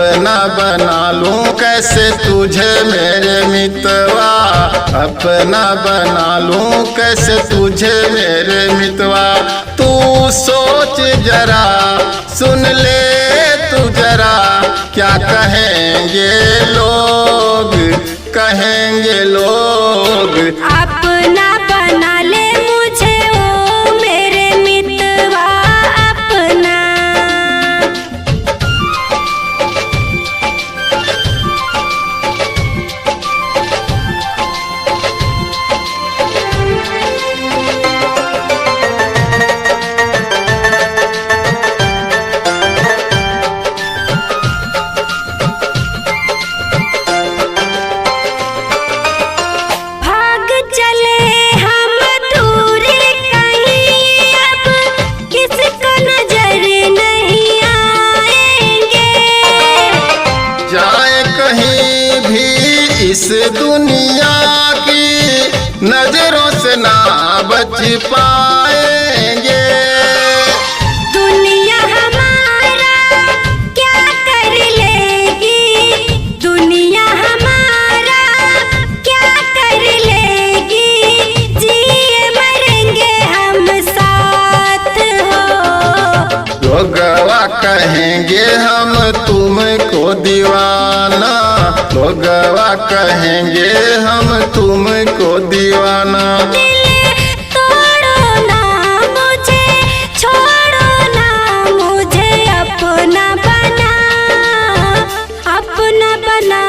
अपना बना लूं कैसे तुझे मेरे मितवा, अपना बना लूं कैसे तुझे मेरे मितवा। तू सोच जरा सुन ले तू जरा, क्या कहेंगे लोग, कहेंगे लोग। अपना बना ले मुझे ओ मेरे मितवा अपना। इस दुनिया की नजरों से ना बच पाएंगे। दुनिया हमारा क्या कर लेगी, दुनिया हमारा क्या कर लेगी, जिए मरेंगे हम साथ हो। लोग गवा कहेंगे हम तुमको दीवाना, लोग गवा कहेंगे हम तुमको दीवाना। दिल तोड़ो ना मुझे, छोड़ो ना मुझे, अपना बना, अपना बना,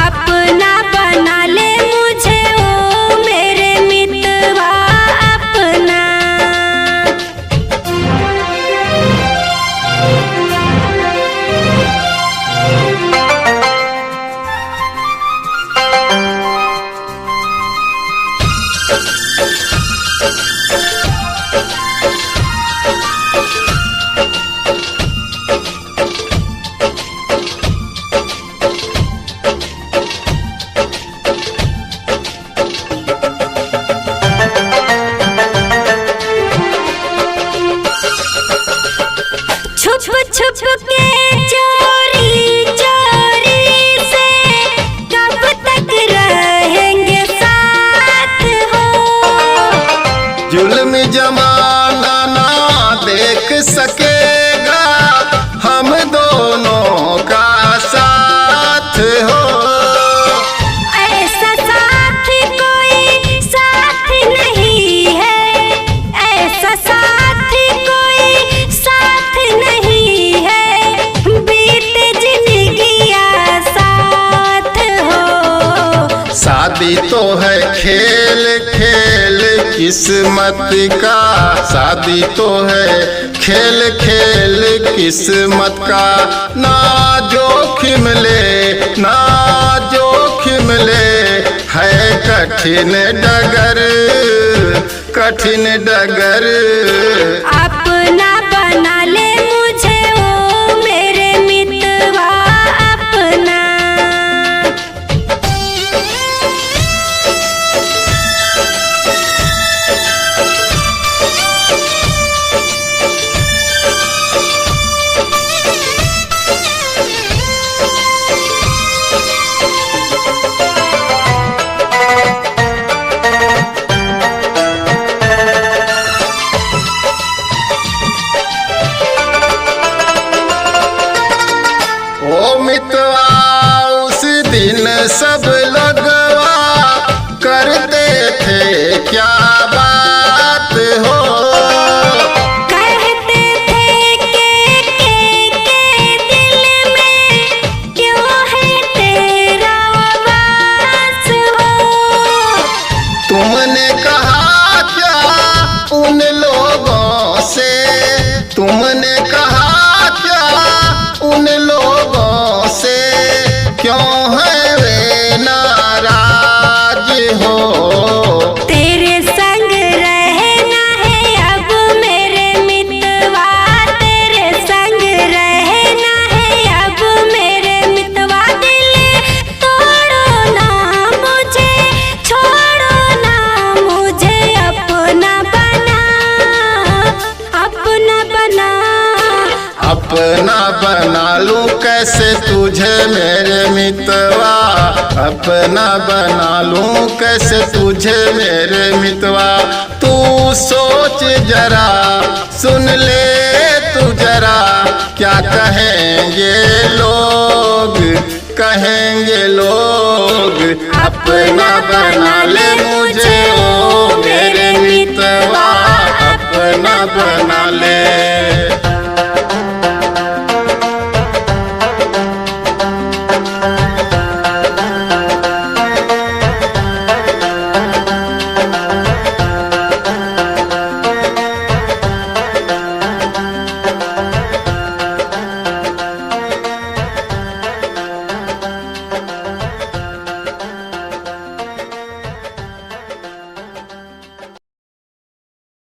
अपना बना ले मुझे ओ मेरे मितवा अपना। छुप छुप के चोरी चोरी से कब तक रहेंगे साथ हो। जुल्म जमाना ना देख सकेगा हम दोनों का साथ हो। ऐसा साथ कोई साथ नहीं है, ऐसा साथ कोई साथ नहीं है, बीते जिंदगियां साथ हो। शादी तो है खेल खेल किस्मत का, शादी तो है खेल खेल किस्मत का। ना जोखिम ले ना जोखिम ले, है कठिन डगर कठिन डगर। अपना बना ले मुझे ओ मेरे मितवा अपना। कैसे तुझे मेरे मितवा अपना बना लूं, कैसे तुझे मेरे मितवा। तू सोच जरा, सुन ले तू जरा, क्या कहेंगे लोग, कहेंगे लोग। अपना बना ले मुझे